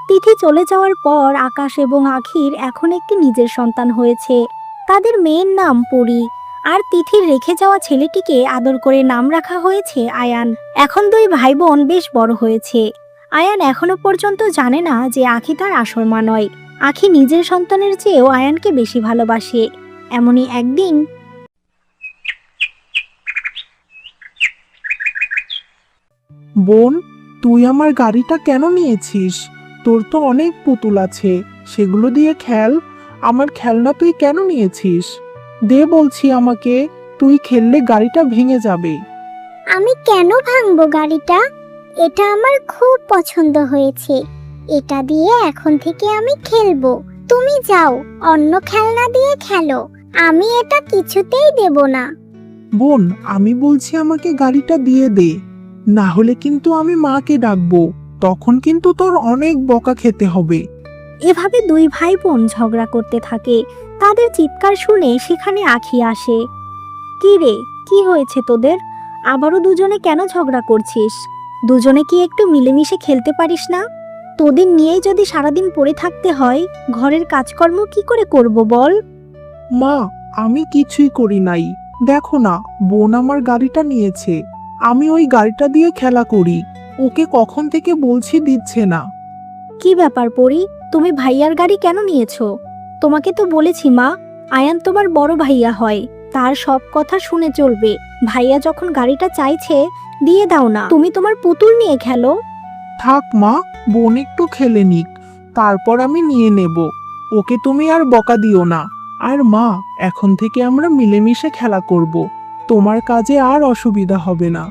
তিথি চলে যাওয়ার পর আকাশ এবং আখির এখন একটি নিজের সন্তান হয়েছে। তাদের মেয়ের নাম পরি, আর তিথির রেখে যাওয়া ছেলেটিকে আদর করে নাম রাখা হয়েছে আয়ান। এখন দুই ভাই বোন বেশ বড় হয়েছে। আয়ান এখনো পর্যন্ত জানে না যে আখি তার আসল মা নয়। আখি নিজের সন্তানের চেয়েও আয়ানকে বেশি ভালোবাসে। এমনই একদিন বোন, তুই আমার গাড়িটা কেন নিয়েছিস? তোর তো অনেক পুতুল আছে, সেগুলো দিয়ে খেল। আমার খেলনা তুই কেন নিয়েছিস? দে বলছি আমাকে, তুই খেললে গাড়িটা ভেঙে যাবে। আমি কেন ভাঙবো গাড়িটা? এটা আমার খুব পছন্দ হয়েছে। এটা দিয়ে এখন থেকে আমি খেলবো। তুমি যাও, অন্য খেলনা দিয়ে খেলো। আমি এটা কিছুতেই দেব না। বোন, আমি বলছি আমাকে গাড়িটা দিয়ে দে, না হলে কিন্তু আমি মাকে ডাকবো। তখন কিন্তু তোর অনেক বকা খেতে হবে। এভাবে দুই ভাই বোন ঝগড়া করতে থাকে। তাদের চিৎকার শুনে সেখানে আখি আসে। কি রে, কি হয়েছে তোদের? আবারও দুজনে কেন ঝগড়া করছিস? দুজনে কি একটু মিলেমিশে খেলতে পারিস না? তোদের নিয়েই যদি সারাদিন পড়ে থাকতে হয়, ঘরের কাজকর্ম কি করে করব বল? মা, আমি কিছুই করি নাই। দেখো না, বোন আমার গাড়িটা নিয়েছে, আমি ওই গাড়িটা দিয়ে খেলা করি। ওকে কখন থেকে বলছি, দিচ্ছে না। কি ব্যাপার পরি, তুমি ভাইয়ার গাড়ি কেন নিয়েছো? তোমাকে তো বলেছি মা, আয়ান তোমার বড় ভাইয়া হয়, তার সব কথা শুনে চলবে। ভাইয়া যখন গাড়িটা চাইছে, দিয়ে দাও না, তুমি তোমার পুতুল নিয়ে খেলো। থাক মা, বোন একটু খেলে নিক, তারপর আমি নিয়ে নেব। ওকে তুমি আর বকা দিও না। আর মা, এখন থেকে আমরা মিলেমিশে খেলা করব, তোমার কাজে আর অসুবিধা হবে না।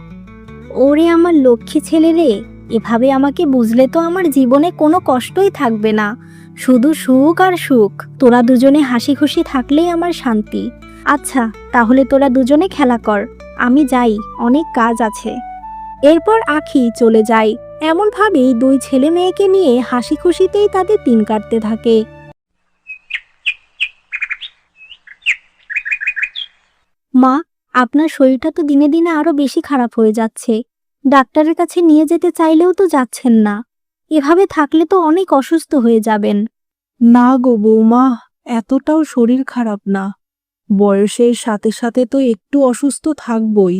ওরে আমার লক্ষ্মী ছেলে রে, এভাবে আমাকে বুঝলে তো আমার জীবনে কোনো কষ্টই থাকবে না, শুধু সুখ আর সুখ। তোরা দুজনে হাসি খুশি থাকলেই আমার শান্তি। আচ্ছা, তাহলে তোরা দুজনে খেলা কর, আমি যাই, অনেক কাজ আছে। এরপর আখি চলে যায়। এমনভাবেই দুই ছেলে মেয়েকে নিয়ে হাসি খুশিতেই তাদের দিন কাটতে থাকে। মা, আপনার শরীরটা তো দিনে দিনে আরো বেশি খারাপ হয়ে যাচ্ছে। ডাক্তারের কাছে নিয়ে যেতে চাইলেও তো যাচ্ছেন না। এভাবে থাকলে তো অনেক অসুস্থ হয়ে যাবেন। না গো বৌমা, এতটাও শরীর খারাপ না। বয়সের সাথে সাথে তো একটু অসুস্থ থাকবই।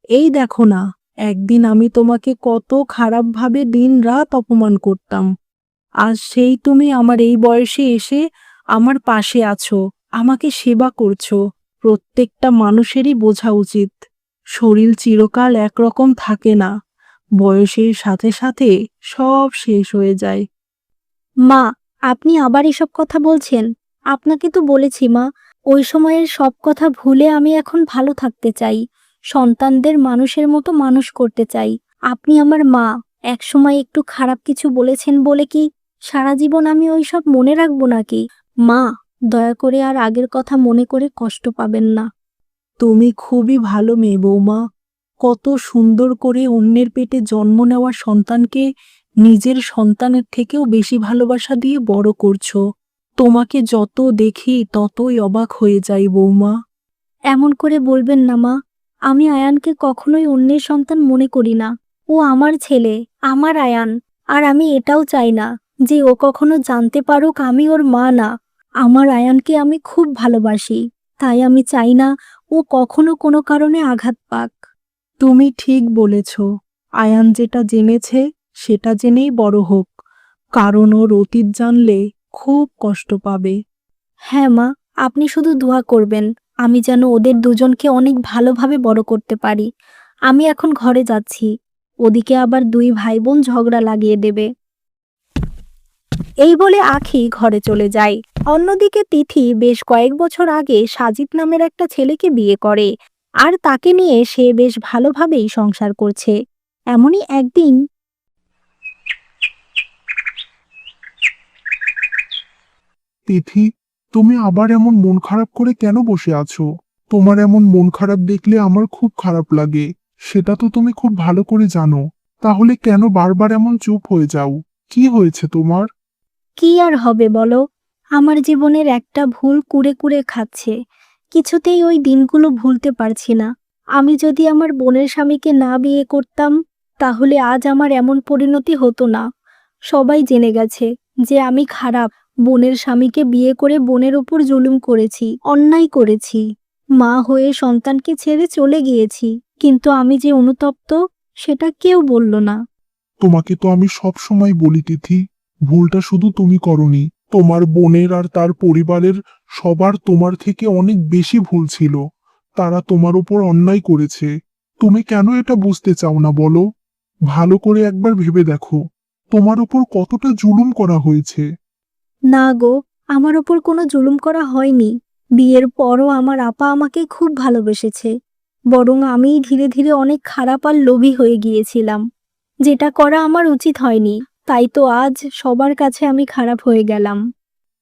এই দেখো না, একদিন আমি তোমাকে কত খারাপভাবে দিনরাত অপমান করতাম। আজ সেই তুমি আমার এই বয়সে এসে আমার পাশে আছো, আমাকে সেবা করছো। প্রত্যেকটা মানুষেরই বোঝা উচিত, শরীর চিরকাল একরকম থাকে না। বয়সের সাথে সাথে সব শেষ হয়ে যায়। মা, আপনি আবার এসব কথা বলছেন? আপনাকে তো বলেছি মা, ওই সময়ের সব কথা ভুলে আমি এখন ভালো থাকতে চাই, সন্তানদের মানুষের মতো মানুষ করতে চাই। আপনি আমার মা, একসময় একটু খারাপ কিছু বলেছেন বলে কি সারা জীবন আমি ওই সব মনে রাখবো নাকি? মা, দয়া করে আর আগের কথা মনে করে কষ্ট পাবেন না। তুমি খুবই ভালো মেয়ে বৌমা। কত সুন্দর করে অন্যের পেটে জন্ম নেওয়া সন্তানকে নিজের সন্তানের থেকেও বেশি ভালোবাসা দিয়ে বড় করছো। তোমাকে যত দেখি ততই অবাক হয়ে যাই বৌমা। এমন করে বলবেন না মা, আমি আয়ানকে কখনোই অন্যের সন্তান মনে করি না। ও আমার ছেলে, আমার আয়ান। আর আমি এটাও চাই না যে ও কখনো জানতে পারুক আমি ওর মা না। আমার আয়ানকে আমি খুব ভালোবাসি, তাই আমি চাই না ও কখনো কোনো কারণে আঘাত পাক। তুমি ঠিক বলেছ। আয়ান যেটা জেনেছে সেটা জেনেই বড় হোক, কারণ ওর অতীত জানলে খুব কষ্ট পাবে। হ্যাঁ মা, আপনি শুধু দোয়া করবেন আমি যেন ওদের দুজনকে অনেক ভালোভাবে বড় করতে পারি। আমি এখন ঘরে যাচ্ছি, ওদিকে আবার দুই ভাই বোন ঝগড়া লাগিয়ে দেবে। এই বলে আখি ঘরে চলে যায়। অন্যদিকে তিথি বেশ কয়েক বছর আগে সাজিদ নামের একটা ছেলেকে বিয়ে করে, আর তাকে নিয়ে সে বেশ ভালোভাবেই সংসার করছে। এমনই একদিন তিথি, তুমি আবার এমন মন খারাপ করে কেন বসে আছো? তোমার এমন মন খারাপ দেখলে আমার খুব খারাপ লাগে, সেটা তো তুমি খুব ভালো করে জানো। তাহলে কেন বারবার এমন চুপ হয়ে যাও? কি হয়েছে তোমার? কি আর হবে বলো, আমার জীবনের একটা ভুল কুরে কুরে খাচ্ছে। কিছুতেই ওই দিনগুলো ভুলতে পারছি না। আমি যদি আমার বোনের স্বামীকে না বিয়ে করতাম, তাহলে আজ আমার এমন পরিণতি হতো না। সবাই জেনে গেছে যে আমি খারাপ, বোনের স্বামীকে বিয়ে করে বোনের ওপর জুলুম করেছি, অন্যায় করেছি। মা হয়ে সন্তানকে ছেড়ে চলে গিয়েছি, কিন্তু আমি যে অনুতপ্ত সেটা কেউ বলল না। তোমাকে তো আমি সব সময় বলি তিথি, ভুলটা শুধু তুমি করনি, তোমার বোনের আর তার পরিবারের সবার তোমার থেকে অনেক বেশি ভুল ছিল। তারা তোমার উপর অন্যায় করেছে। তুমি কেন এটা বুঝতে চাও না বলো? ভালো করে একবার ভেবে দেখো, তোমার উপর কতটা জুলুম করা হয়েছে। না গো, আমার ওপর কোনো জুলুম করা হয়নি। বিয়ের পরও আমার আপা আমাকে খুব ভালোবেসেছে। বরং আমিই ধীরে ধীরে অনেক খারাপ আর লোভী হয়ে গিয়েছিলাম, যেটা করা আমার উচিত হয়নি। তাই তো আজ সবার কাছে আমি খারাপ হয়ে গেলাম।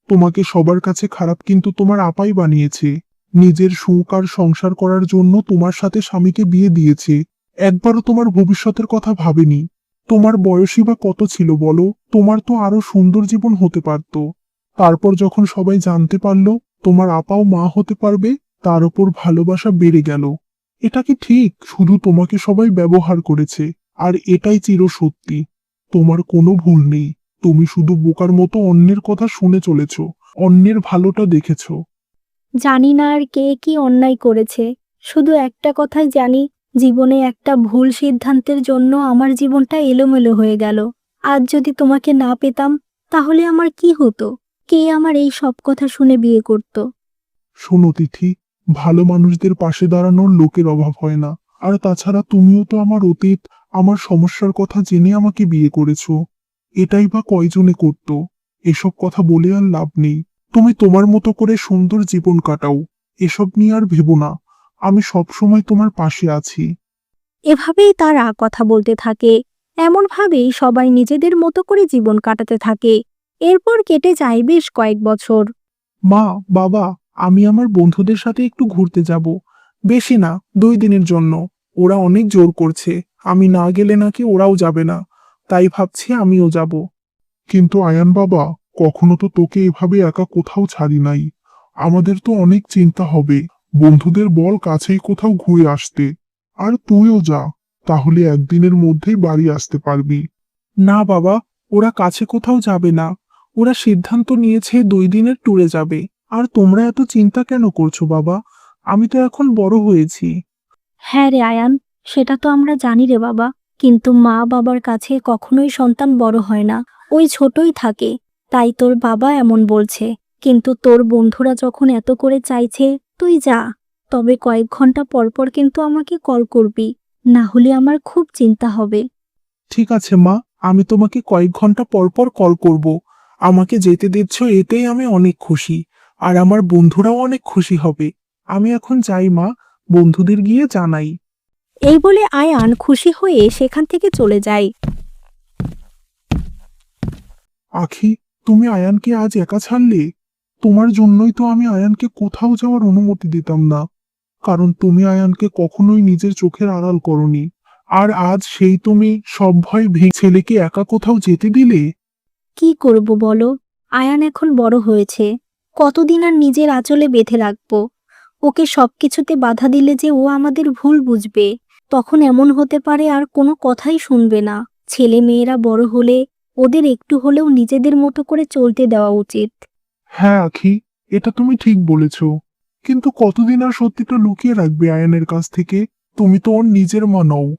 তোমাকে সবার কাছে খারাপ কিন্তু তোমার আপাই বানিয়েছে। নিজের সুখ আর সংসার করার জন্য তোমার সাথে স্বামীকে বিয়ে দিয়েছে। একবারও তোমার ভবিষ্যতের কথা ভাবেনি। তোমার বয়সই বা কত ছিল বলো? তোমার তো আরো সুন্দর জীবন হতে পারত। তারপর যখন সবাই জানতে পারলো তোমার আপাও মা হতে পারবে, তার উপর ভালোবাসা বেড়ে গেল। এটা কি ঠিক? শুধু তোমাকে সবাই ব্যবহার করেছে, আর এটাই চিরসত্যি। তোমার কোনো ভুল নেই। তুমি শুধু বোকার মতো অন্যের কথা শুনে চলেছ, অন্যের ভালোটা দেখেছ। জানি না আর কে কি অন্যায় করেছে, শুধু একটা কথাই জানি, জীবনে একটা ভুল সিদ্ধান্তের জন্য আমার জীবনটা এলোমেলো হয়ে গেল। আজ যদি তোমাকে না পেতাম তাহলে আমার কি হতো? কে আমার এই সব কথা শুনে বিয়ে করত? শোনো তিথি, ভালো মানুষদের পাশে দাঁড়ানোর লোকের অভাব হয় না। আর তাছাড়া তুমিও তো আমার অতীত, আমার সমস্যার কথা জেনে আমাকে বিয়ে করেছো। এটাই বা কয়জনে করত? এসব কথা বলে আর লাভ নেই। তুমি তোমার মতো করে সুন্দর জীবন কাটাও। এসব নিয়ে আর ভেবো না। আমি সব সময় তোমার পাশে আছি। এভাবেই তারা কথা বলতে থাকে। এমনভাবেই সবাই নিজেদের মতো করে জীবন কাটাতে থাকে। এরপর কেটে যায় বেশ কয়েক বছর। মা, বাবা, আমি আমার বন্ধুদের সাথে একটু ঘুরতে যাব। বেশি না, 2 দিনের জন্য। ওরা অনেক জোর করছে, আমি না গেলে নাকি ওরাও যাবে না। তাই ভাবছি আমিও যাব। কিন্তু আয়ান বাবা, কখনো তো তোকে এভাবে একা কোথাও ছাড়ি নাই। আমাদের তো অনেক চিন্তা হবে। বন্ধুদের বল কাছেই কোথাও ঘুরে আসতে। আর তুইও যা, তাহলে একদিনের মধ্যেই বাড়ি আসতে পারবি। না বাবা, ওরা কাছে কোথাও যাবে না। ওরা সিদ্ধান্ত নিয়েছে 2 দিনের ট্যুরে যাবে। আর তোমরা এত চিন্তা কেন করছো বাবা? আমি তো এখন বড় হয়েছি। হ্যাঁ রে আয়ান, সেটা তো আমরা জানি রে বাবা, কিন্তু মা বাবার কাছে কখনোই সন্তান বড় হয় না, ওই ছোটই থাকে। তাই তোর বাবা এমন বলছে। কিন্তু তোর বন্ধুরা যখন এত করে চাইছে, তুই যা। তবে কয়েক ঘন্টা পর পর কিন্তু আমাকে কল করবি, না হলে আমার খুব চিন্তা হবে। ঠিক আছে মা, আমি তোমাকে কয়েক ঘন্টা পর পর কল করব। আমাকে যেতে দিচ্ছ এতেই আমি অনেক খুশি। আর আমার বন্ধুরাও অনেক খুশি হবে। আমি এখন যাই মা, বন্ধুদের গিয়ে জানাই। এই বলে আয়ান খুশি হয়ে সেখান থেকে চলে যায়। আখি, তুমি আয়ানকে আজ একা ছাড়লে? তোমার জন্যই তো আমি আয়ানকে কোথাও যাওয়ার অনুমতি দিতাম না। কারণ তুমি আয়ানকে কখনোই নিজের চোখের আড়াল করনি। আর আজ সেই তুমি সব ভয় ভেঙে ছেলেকে একা কোথাও যেতে দিলে? কি করব বলো? আয়ান এখন বড় হয়েছে, কতদিন আর নিজের আঁচলে বেঁধে রাখবো? ওকে সবকিছুতে বাধা দিলে যে ও আমাদের ভুল বুঝবে। তখন এমন হতে পারে আর কোনো কথাই শুনবে না। ছেলে মেয়েরা বড় হলে ওদের একটু হলেও নিজেদের মতো করে চলতে দেওয়া উচিত। হ্যাঁ আখি, এটা তুমি ঠিক বলেছ। কিন্তু কতদিন আর সত্যিটা লুকিয়ে রাখবে আয়ানের কাছ থেকে? তুমি তো ওর নিজের মা নও।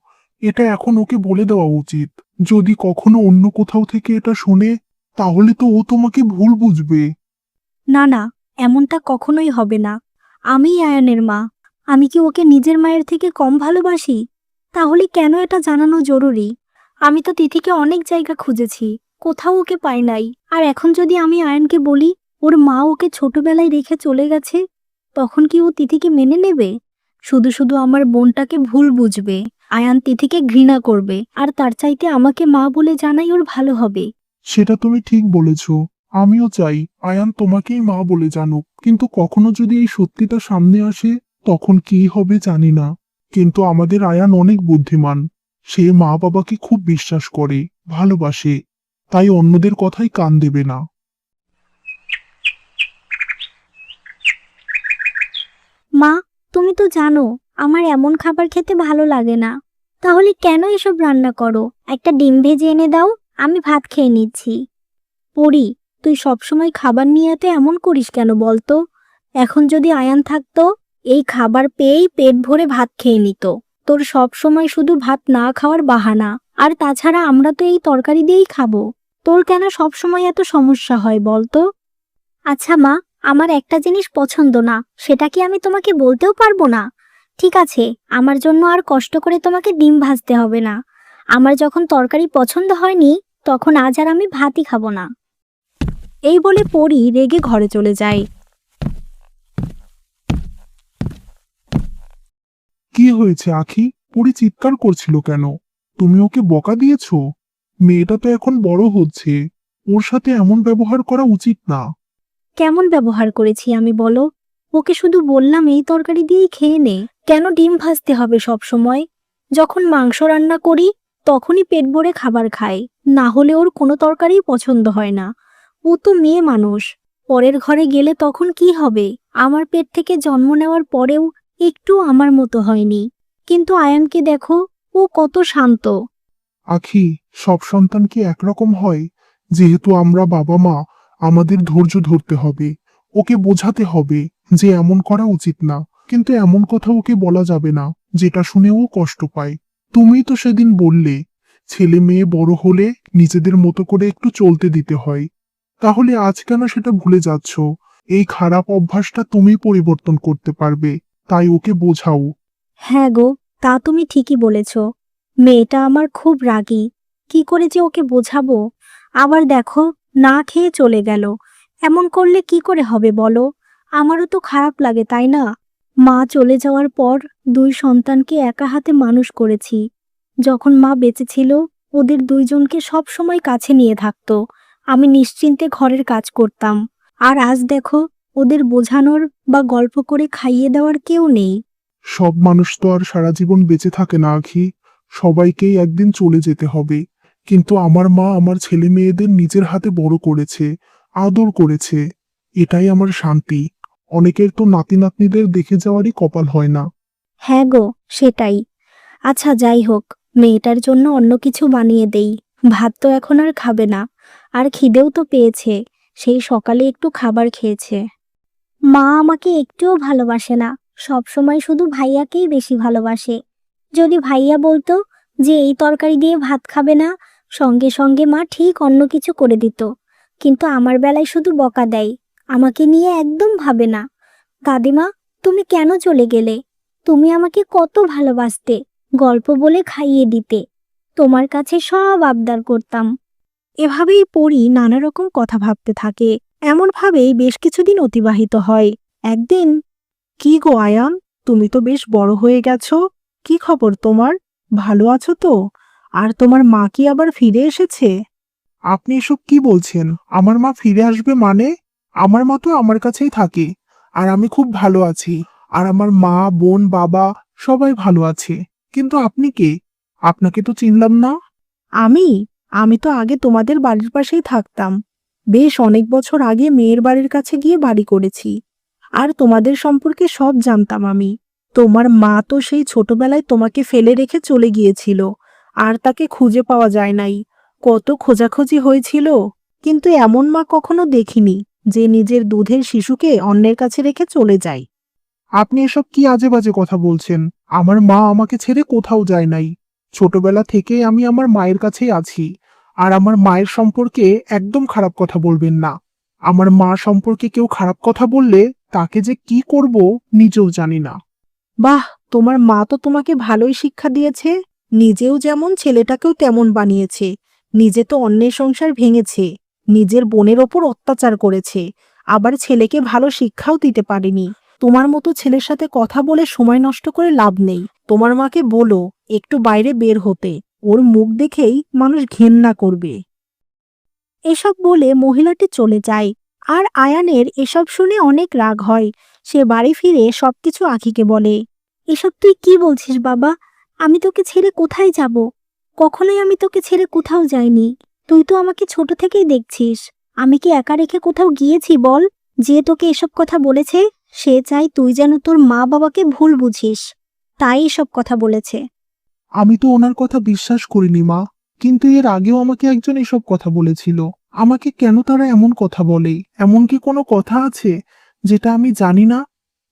এটা এখন ওকে বলে দেওয়া উচিত। যদি কখনো অন্য কোথাও থেকে এটা শুনে, তাহলে তো ও তোমাকে ভুল বুঝবে। না না, এমনটা কখনোই হবে না। আমিই আয়ানের মা। আমি কি ওকে নিজের মায়ের থেকে কম ভালোবাসি? তাহলে কেন এটা জানানো জরুরি? আমি তো তিথিকে অনেক জায়গা খুঁজেছি, কোথাও ওকে পাই নাই। আর এখন যদি আমি আয়ানকে বলি ওর মা ওকে ছোটবেলায় রেখে চলে গেছে, তখন কি ও তিথিকে মেনে নেবে? শুধু শুধু আমার বোনটাকে ভুল বুঝবে। আয়ান তিথিকে ঘৃণা করবে, আর তার চাইতে আমাকে মা বলে জানাই ওর ভালো হবে। সেটা তুমি ঠিক বলেছ। আমিও চাই আয়ান তোমাকেই মা বলে জানুক। কিন্তু কখনো যদি এই সত্যিটা সামনে আসে, তখন কি হবে জানি না। কিন্তু আমাদের আয়ান অনেক বুদ্ধিমান। সে মা বাবাকে খুব বিশ্বাস করে, ভালোবাসে। তাই অন্যদের কথাই কান দেবে না। মা, তুমি তো জানো আমার এমন খাবার খেতে ভালো লাগে না। তাহলে কেন এসব রান্না করো? একটা ডিম ভেজে এনে দাও, আমি ভাত খেয়ে নিচ্ছি। পরি, তুই সবসময় খাবার নিয়ে এত এমন করিস কেন বলতো? এখন যদি আয়ান থাকতো, এই খাবার পেয়েই পেট ভরে ভাত খেয়ে নিত। তোর সব সময় শুধু ভাত না খাওয়ার বাহানা। আর তাছাড়া আমরা তো এই তরকারি দিয়েই খাবো। তোর কেন সব সময় এত সমস্যা হয় বলতো? আচ্ছা মা, আমার একটা জিনিস পছন্দ না, সেটা কি আমি তোমাকে বলতেও পারবো না? ঠিক আছে, আমার জন্য আর কষ্ট করে তোমাকে ডিম ভাজতে হবে না। আমার যখন তরকারি পছন্দ হয়নি, তখন আজ আর আমি ভাতই খাবো না। এই বলে পরি রেগে ঘরে চলে যায়। কি হয়েছে আখি? পরি চিৎকার করছিল কেন? তুমি ওকে বকা দিয়েছো? মেয়েটা তো এখন বড় হচ্ছে, ওর সাথে এমন ব্যবহার করা উচিত না। কেমন ব্যবহার করেছি আমি বলো? ওকে শুধু বললাম এই তরকারি দিয়েই খেয়ে নে। কেন ডিম ভাজতে হবে সব সময়? যখন মাংস রান্না করি তখনই পেট ভরে খাবার খায়, না হলে ওর কোনো তরকারিই পছন্দ হয় না। ও তো মেয়ে মানুষ, পরের ঘরে গেলে তখন কি হবে? আমার পেট থেকে জন্ম নেওয়ার পরেও একটু আমার মতো হয়নি। কিন্তু আয়ানকে দেখো, ও কত শান্ত। আখি, সব সন্তান কি একরকম হয়? যেহেতু আমরা বাবা মা, আমাদের ধৈর্য ধরতে হবে। ওকে বোঝাতে হবে যে এমন করা উচিত না, কিন্তু এমন কথা ওকে বলা যাবে না যেটা শুনে ও কষ্ট পায়। তুমিই তো সেদিন বললে, ছেলে মেয়ে বড় হলে নিজেদের মতো করে একটু চলতে দিতে হয়। তাহলে আজ কেন সেটা ভুলে যাচ্ছ? এই খারাপ অভ্যাসটা তুমি পরিবর্তন করতে পারবে, তাই ওকে বোঝাও। হ্যাঁ গো, তা তুমি ঠিকই বলেছ। মেয়েটা আমার খুব রাগী, কি করে যে ওকে বোঝাবো? আবার দেখো, না খেয়ে চলে গেল। এমন করলে কি করে হবে বলো? আমারও তো খারাপ লাগে, তাই না? মা চলে যাওয়ার পর দুই সন্তানকে একা হাতে মানুষ করেছি। যখন মা বেঁচে ছিল, ওদের দুইজনকে সব সময় কাছে নিয়ে থাকতো। আমি নিশ্চিন্তে ঘরের কাজ করতাম। আর আজ দেখো, ওদের বোঝানোর বা গল্প করে খাইয়ে দেওয়ার কেউ নেই। সব মানুষ তো আর সারা জীবন বেঁচে থাকে না আখি, সবাইকেই একদিন চলে যেতে হবে। কিন্তু আমার মা আমার ছেলে মেয়েদের নিজের হাতে বড় করেছে, আদর করেছে, এটাই আমার শান্তি। অনেকের তো নাতি নাতনিদের দেখে যাওয়ারই কপাল হয় না। হ্যাঁ গো, সেটাই। আচ্ছা যাই হোক, মেয়েটার জন্য অন্য কিছু বানিয়ে দেই। ভাত তো এখন আর খাবে না, আর খিদেও তো পেয়েছে। সেই সকালে একটু খাবার খেয়েছে। মা আমাকে একটুও ভালোবাসে না, সব সময় শুধু ভাইয়াকেই বেশি ভালোবাসে। যদি ভাইয়া বলতো যে এই তরকারি দিয়ে ভাত খাবে না, সঙ্গে সঙ্গে মা ঠিক অন্য কিছু করে দিত। কিন্তু আমার বেলায় শুধু বকা দেয়, আমাকে নিয়ে একদম ভাবে না। দাদিমা, তুমি কেন চলে গেলে? তুমি আমাকে কত ভালোবাসতে, গল্প বলে খাইয়ে দিতে, তোমার কাছে সব আবদার করতাম। এভাবেই পরি নানা রকম কথা ভাবতে থাকে। এমনভাবেই বেশ কিছুদিন অতিবাহিত হয়। একদিন, কি গো আয়ান, তুমি তো বেশ বড় হয়ে গেছো। কি খবর তোমার? ভালো আছো তো? আর তোমার মা কি আবার ফিরে এসেছে? আপনি এসব কি বলছেন? আমার মা ফিরে আসবে মানে? আমার মা তো আমার কাছেই থাকে, আর আমি খুব ভালো আছি। আর আমার মা, বোন, বাবা সবাই ভালো আছে। কিন্তু আপনি কে? আপনাকে তো চিনলাম না। আমি আমি তো আগে তোমাদের বাড়ির পাশেই থাকতাম। বেশ অনেক বছর আগে মেয়ের বাড়ির কাছে গিয়ে বাড়ি করেছি। আর তোমাদের সম্পর্কে সব জানতাম আমি। তোমার মা তো সেই ছোটবেলায় তোমাকে ফেলে রেখে চলে গিয়েছিল, আর তাকে খুঁজে পাওয়া যায় নাই। কত খোঁজাখুঁজি হয়েছিল, কিন্তু এমন মা কখনো দেখিনি যে নিজের দুধের শিশুকে অন্যের কাছে রেখে চলে যায়। আপনি এসব কি আজে বাজে কথা বলছেন? আমার মা আমাকে ছেড়ে কোথাও যায় নাই। ছোটবেলা থেকেই আমি আমার মায়ের কাছেই আছি। আর আমার মায়ের সম্পর্কে একদম খারাপ কথা বলবেন না। আমার মা সম্পর্কে কেউ খারাপ কথা বললে তাকে যে কি করব নিজেও জানি না। বাহ, তোমার মা তো তোমাকে ভালোই শিক্ষা দিয়েছে। নিজেও যেমন, ছেলেটাকেও তেমন বানিয়েছে। নিজে তো অন্যের সংসার ভেঙেছে, নিজের বোনের ওপর অত্যাচার করেছে, আবার ছেলেকে ভালো শিক্ষাও দিতে পারেনি। তোমার মতো ছেলের সাথে কথা বলে সময় নষ্ট করে লাভ নেই। তোমার মাকে বলো একটু বাইরে বের হতে, ওর মুখ দেখেই মানুষ ঘেন্না করবে। এসব বলে মহিলাটি চলে যায়। আর আয়ানের এসব শুনে অনেক রাগ হয়। সে বাড়ি ফিরে সবকিছু আখিকে বলে। এসব তুই কি বলছিস বাবা? আমি তোকে ছেড়ে কোথায় যাব? কখনোই আমি তোকে ছেড়ে কোথাও যাইনি। তুই তো আমাকে ছোট থেকেই দেখছিস। আমি কি একা রেখে কোথাও গিয়েছি বল? যে তোকে এসব কথা বলেছে, সে চাই তুই যেন তোর মা বাবাকে ভুল বুঝিস, তাই এসব কথা বলেছে। আমি তো ওনার কথা বিশ্বাস করিনি মা, কিন্তু এর আগেও আমাকে একজন এসব কথা বলেছিল। আমাকে কেন তারা এমন কথা বলে? এমন কি কোনো কথা আছে যেটা আমি জানি না?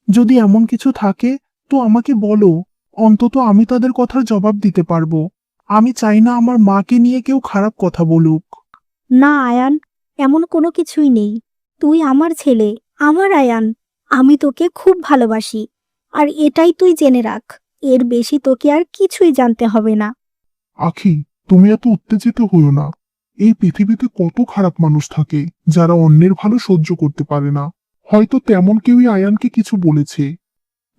যদি এমন কিছু থাকে তো আমাকে বলো, অন্তত আমি তাদের কথার জবাব দিতে পারবো। আমি চাই না আমার মাকে নিয়ে কেউ খারাপ কথা বলুক। না আয়ান, এমন কোনো কিছুই নেই। তুই আমার ছেলে, আমার আয়ান। আমি তোকে খুব ভালোবাসি। আর এটাই তুই জেনে রাখ, এর বেশি তোকে আর কিছুই জানতে হবে না। আখি, তুমি এত উত্তেজিত হইও না। এই পৃথিবীতে কত খারাপ মানুষ থাকে যারা অন্যের ভালো সহ্য করতে পারে না। হয়তো তেমন কেউই আয়ানকে কিছু বলেছে।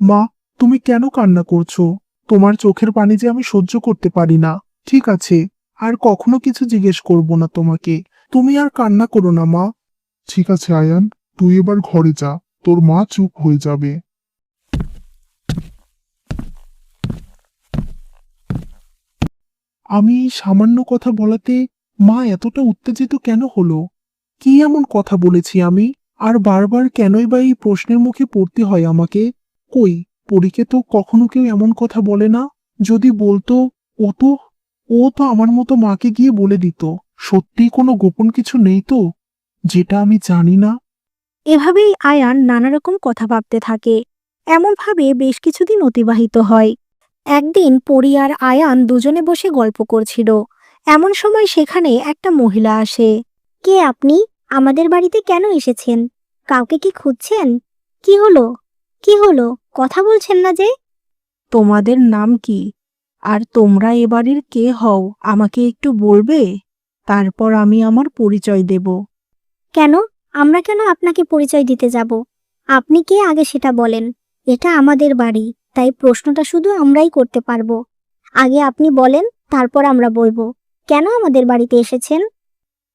মা, তুমি কেন কান্না করছো? তোমার চোখের পানি যে আমি সহ্য করতে পারি না। ঠিক আছে, আর কখনো কিছু জিজ্ঞেস করব না তোমাকে। তুমি আর কান্না করো না মা। ঠিক আছে আয়ান, তুই এবার ঘরে যা, তোর মা চুপ হয়ে যাবে। আমি এই সামান্য কথা বলাতে মা এতটা উত্তেজিত কেন হলো? কি এমন কথা বলেছি আমি? আর বারবার কেনই বা এই প্রশ্নের মুখে পড়তে হয় আমাকে? কই, পরীকে তো কখনো কেউ এমন কথা বলে না। যদি বলতো, ও তো আমার মতো মাকে গিয়ে বলে দিত। সত্যিই কোনো গোপন কিছু নেই তো, যেটা আমি জানি না? এভাবেই আয়ান নানা রকম কথা ভাবতে থাকে। এমনভাবে বেশ কিছুদিন অতিবাহিত হয়। একদিন পরি আর আয়ান দুজনে বসে গল্প করছিল। এমন সময় সেখানে একটা মহিলা আসে। কে আপনি? আমাদের বাড়িতে কেন এসেছেন? কাউকে কি খুঁজছেন? কি হলো? কি হলো? কথা বলছেন না যে? তোমাদের নাম কি? আর তোমরা এ বাড়ির কে হও আমাকে একটু বলবে? তারপর আমি আমার পরিচয় দেব। কেন? আমরা কেন আপনাকে পরিচয় দিতে যাব? আপনি কে আগে সেটা বলেন। এটা আমাদের বাড়ি, তাই প্রশ্নটা শুধু আমরাই করতে পারবো। আগে আপনি বলেন, তারপর আমরা বলবো। কেন আমাদের বাড়িতে এসেছেন?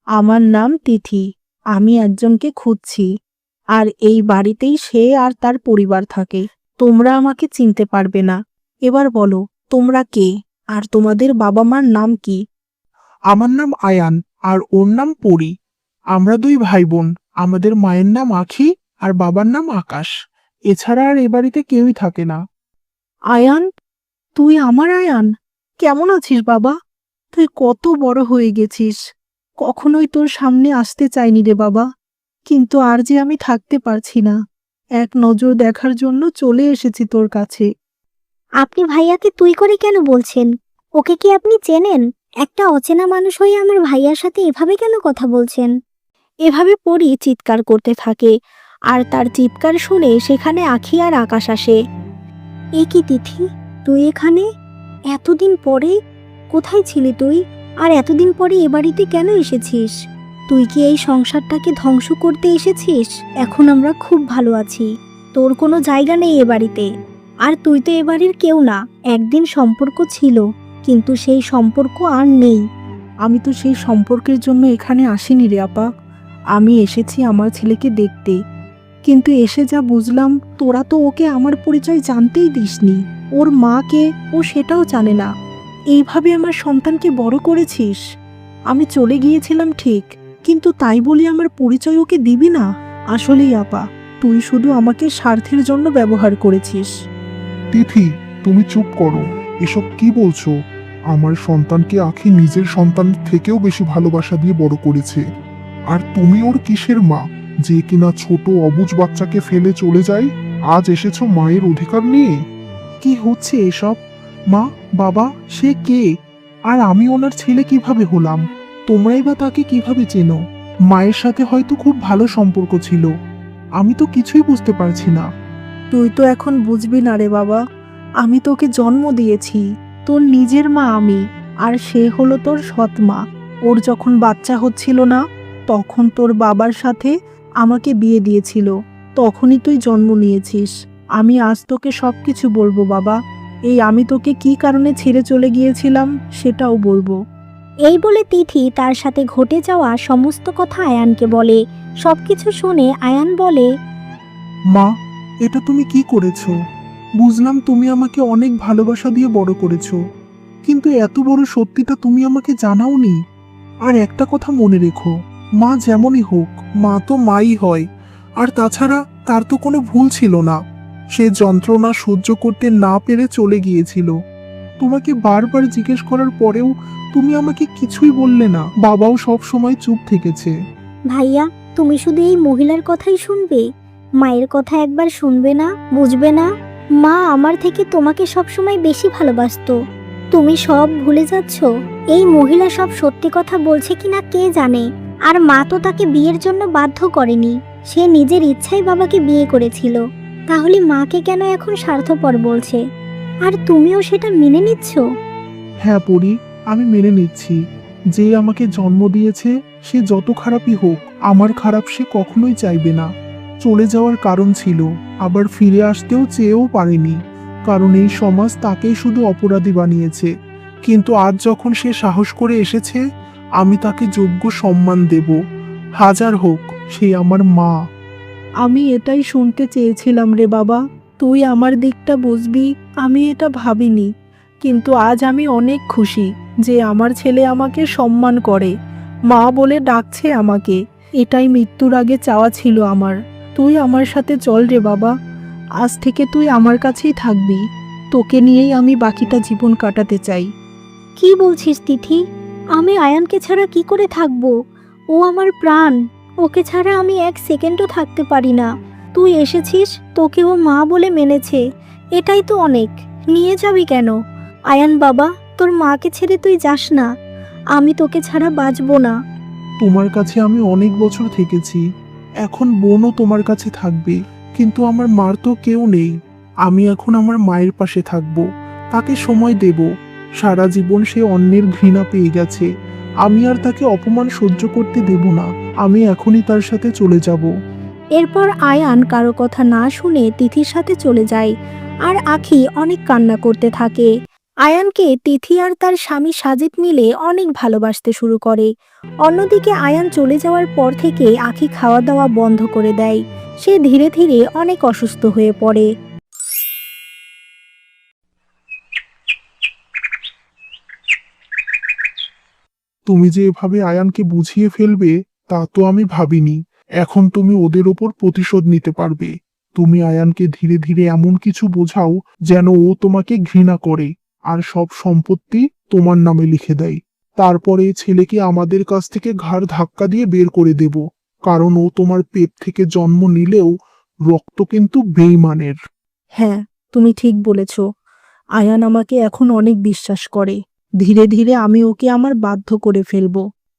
আমার নাম তিথি। আমি একজনকে খুঁজছি। আর এই বাড়িতেই সে আর তার পরিবার থাকে। তোমরা আমাকে চিনতে পারবে না। এবার বলো, তোমরা কে? আর তোমাদের বাবা মার নাম কি? আমার নাম আয়ান, আর ওর নাম পরি। আমরা দুই ভাই বোন। আমাদের মায়ের নাম আখি, আর বাবার নাম আকাশ। এছাড়া আর এ বাড়িতে কেউই থাকে না। আয়ান, তুই আমার আয়ান? কেমন আছিস বাবা? তুই কত বড় হয়ে গেছিস। কখনোই তোর সামনে আসতে চাইনি রে বাবা। কিন্তু আর যে আমি থাকতে পারছি না। এক নজর দেখার জন্য চলে এসেছি তোর কাছে। আপনি ভাইয়াকে তুই করে কেন বলছেন? ওকে কি আপনি চেনেন? একটা অচেনা মানুষ হয়ে আমার ভাইয়ার সাথে এভাবে কেন কথা বলছেন? এভাবে পরি চিৎকার করতে থাকে। আর তার চিৎকার শুনে সেখানে আখি আর আকাশ আসে। এ কি তিথি, তুই এখানে? এতদিন পরে? কোথায় ছিলি তুই? আর এতদিন পরে এ বাড়িতে কেন এসেছিস? তুই কি এই সংসারটাকে ধ্বংস করতে এসেছিস? এখন আমরা খুব ভালো আছি। তোর কোনো জায়গা নেই এ বাড়িতে। আর তুই তো এ বাড়ির কেউ না। একদিন সম্পর্ক ছিল, কিন্তু সেই সম্পর্ক আর নেই। আমি তো সেই সম্পর্কের জন্য এখানে আসিনি রে আপা। আমি এসেছি আমার ছেলেকে দেখতে। কিন্তু এসে যা বুঝলাম, তোরা তো ওকে আমার পরিচয় জানতেই দিসনি। ওর মাকে ও সেটাও জানে না। এইভাবে আমার সন্তানকে বড় করেছিস। আমি চলে গিয়েছিলাম ঠিক, কিন্তু তাই বলে আমার পরিচয় ওকে দিবি না? আসলেই আপা, তুই শুধু আমাকে স্বার্থের জন্য ব্যবহার করেছিস। তিথি, তুমি চুপ করো। এসব কি বলছো? আমার সন্তানকে আখি নিজের সন্তান থেকেও বেশি ভালোবাসা দিয়ে বড় করেছে। আর তুমি ওর কিসের মা, যে কিনা ছোট অবুঝ বাচ্চাকে ফেলে চলে যায়? আজ এসেছো মায়ের অধিকার নিয়ে? কি হচ্ছে এসব? মা, বাবা, সে কে? আর আমি ওনার ছেলে কিভাবে হলাম? তোমরাই বা তাকে কিভাবে চেনো? মায়ের সাথে হয়তো খুব ভালো সম্পর্ক ছিল। আমি তো কিছুই বুঝতে পারছি না। তুই তো এখন বুঝবি না রে বাবা। আমি তোকে জন্ম দিয়েছি। তোর নিজের মা আমি, আর সে হলো তোর সৎ মা। ওর যখন বাচ্চা হচ্ছিল না, তখন তোর বাবার সাথে আমাকে বিয়ে দিয়েছিল। তখনই তুই জন্ম নিয়েছিস। আমি আজ তোকে সবকিছু বলবো বাবা। আমি তোকে কি কারণে ছেড়ে চলে গিয়েছিলাম সেটাও বলবো। এই বলে তিথি তার সাথে ঘটে যাওয়া সমস্ত কথা আয়ানকে বলে। সবকিছু শুনে আয়ান বলে, মা, এটা তুমি কি করেছো? বুঝলাম তুমি আমাকে অনেক ভালোবাসা দিয়ে বড় করেছো, কিন্তু এত বড় সত্যিটা তুমি আমাকে জানাওনি। আর একটা কথা মনে রেখো, মা যেমনই হোক, মা তো মাই হয়। আর তাছাড়া তার তো কোনো ভুল ছিল না। সে যন্ত্রণা সহ্য করতে না পেরে চলে গিয়েছিল। তোমাকে বারবার জিজ্ঞেস করার পরেও তুমি আমাকে কিছুই বললে না। বাবাও সব সময় চুপ থেকেছে। ভাইয়া, তুমি শুধু এই মহিলার কথাই শুনবে? মায়ের কথা একবার শুনবে না? বুঝবে না? মা আমার থেকে তোমাকে সবসময় বেশি ভালোবাসতো। তুমি সব ভুলে যাচ্ছ। এই মহিলা সব সত্যি কথা বলছে কিনা কে জানে। আর মা তো তাকে বিয়ের জন্য বাধ্য করেনি, সে নিজের ইচ্ছায় বাবাকে বিয়ে করেছিল। তাহলে মাকে কেন এখন স্বার্থপর বলছে? আর তুমিও সেটা মেনে নিচ্ছ? হ্যাঁ পরি, আমি মেনে নিচ্ছি। যে আমাকে জন্ম দিয়েছে সে যত খারাপই হোক, আমার খারাপ সে কখনোই চাইবে না। চলে যাওয়ার কারণ ছিল, আবার ফিরে আসতেও চেয়েও পারেনি, কারণ এই সমাজ তাকেই শুধু অপরাধী বানিয়েছে। কিন্তু আজ যখন সে সাহস করে এসেছে, আমি তাকে যোগ্য সম্মান দেব। হাজার হোক, সে আমার মা। আমি এটাই শুনতে চেয়েছিলাম রে বাবা। তুই আমার দিকটা বুঝবি আমি এটা ভাবিনি, কিন্তু আজ আমি অনেক খুশি যে আমার ছেলে আমাকে সম্মান করে, মা বলে ডাকছে আমাকে। এটাই মৃত্যুর আগে চাওয়া ছিল আমার। তুই আমার সাথে চল রে বাবা। আজ থেকে তুই আমার কাছেই থাকবি। তোকে নিয়েই আমি বাকিটা জীবন কাটাতে চাই। কি বলছিস তিথি? আমি আয়ানকে ছাড়া কি করে থাকবো? ও আমার প্রাণ। ওকে ছাড়া আমি এক সেকেন্ডও থাকতে পারি না। তুই এসেছিস, তোকে ও মা বলে মেনেছে, এটাই তো অনেক। নিয়ে যাবি কেন? আয়ান বাবা, তোর মাকে ছেড়ে তুই যাস না। আমি তোকে ছাড়া বাঁচবো না। তোমার কাছে আমি অনেক বছর থেকেছি, এখন বোনও তোমার কাছে থাকবে। কিন্তু আমার মার তো কেউ নেই। আমি এখন আমার মায়ের পাশে থাকবো, তাকে সময় দেব। সারা জীবন সে অন্যের ঘৃণা পেয়ে গেছে, আমি আর তাকে অপমান সহ্য করতে দেব না। আমি এখনই তার সাথে চলে যাব। এরপর আয়ান কারো কথা না শুনে তিথির সাথে চলে যায়, আর আখি অনেক কান্না করতে থাকে। আয়ানকে তিথি আর তার স্বামী সাজিদ মিলে অনেক ভালোবাসতে শুরু করে। অন্যদিকে আয়ান চলে যাওয়ার পর থেকে আখি খাওয়া দাওয়া বন্ধ করে দেয়। সে ধীরে ধীরে অনেক অসুস্থ হয়ে পড়ে। তুমি যে এভাবে আয়ানকে বুঝিয়ে ফেলবে তা তো আমি ভাবিনি। এখন তুমি ওদের ওপর প্রতিশোধ নিতে পারবে। তুমি আয়ানকে ধীরে ধীরে এমন কিছু বোঝাও যেন ও তোমাকে ঘৃণা করে, আর সব সম্পত্তি তোমার নামে লিখে দেয়। তারপরে এই ছেলেকে আমাদের কাছ থেকে ঘাড় ধাক্কা দিয়ে বের করে দেব, কারণ ও তোমার পেট থেকে জন্ম নিলেও রক্ত কিন্তু বেঈমানের। হ্যাঁ, তুমি ঠিক বলেছ। আয়ান আমাকে এখন অনেক বিশ্বাস করে। ধীরে ধীরে আমি ওকে আমার বাধ্য করে ফেলব।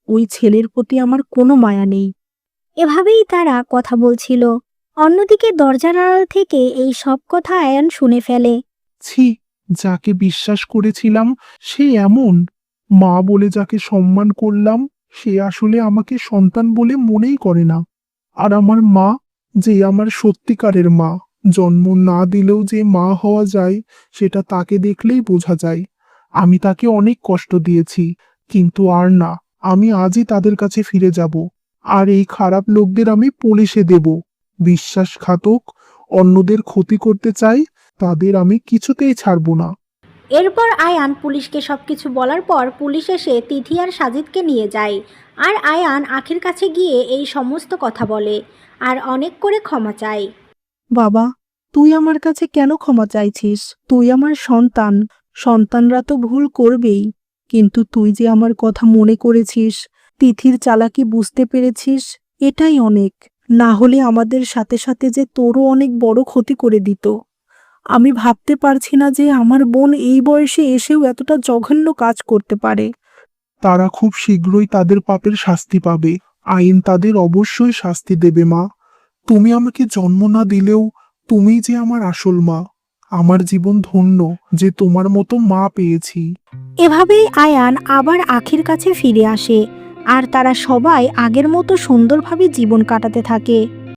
ওই ছেলের প্রতি আমার কোনো মায়া নেই। এভাবেই তারা কথা বলছিল। অন্যদিকে দরজার আড়াল থেকে এই সব কথা আয়ান শুনে ফেলে। ছি, যাকে বিশ্বাস করেছিলাম সে এমন। মা বলে যাকে সম্মান করলাম সে আসলে আমাকে সন্তান বলে মনেই করে না। আর আমার মা, যে আমার সত্যিকারের মা, জন্ম না দিলেও যে মা হওয়া যায় সেটা তাকে দেখলেই বোঝা যায়। আমি তাকে অনেক কষ্ট দিয়েছি, কিন্তু আর না। আমি আজই তাদের কাছে ফিরে যাব, আর এই খারাপ লোকদের আমি পুলিশে দেব। বিশ্বাসঘাতক, অন্যদের ক্ষতি করতে চাই, তাদের আমি কিছুতেই ছাড়ব না। এরপর আয়ান পুলিশকে সবকিছু বলার পর পুলিশ এসে তিথি আর সাজিদকে নিয়ে যায়। আর আয়ান আখির কাছে গিয়ে এই সমস্ত কথা বলে আর অনেক করে ক্ষমা চায়। বাবা, তুই আমার কাছে কেন ক্ষমা চাইছিস? তুই আমার সন্তান। সন্তানরা তো ভুল করবেই, কিন্তু তুই যে আমার কথা মনে করেছিস, তিথির চালাকি বুঝতে পেরেছিস, এটাই অনেক। না হলে আমাদের সাথে সাথে যে তোরও অনেক বড় ক্ষতি করে দিত। আমি ভাবতে পারছি না যে আমার বোন এই বয়সে এসেও এতটা জঘন্য কাজ করতে পারে। তারা খুব শীঘ্রই তাদের পাপের শাস্তি পাবে। আইন তাদের অবশ্যই শাস্তি দেবে মা। তুমি আমাকে জন্ম না দিলেও তুমি যে আমার আসল মা। আমার জীবন ধন্য যে তোমার মতো মা পেয়েছি। এভাবেই আয়ান আবার আখির কাছে ফিরে আসে, আর তারা সবাই আগের মতো সুন্দরভাবে জীবন কাটাতে থাকে।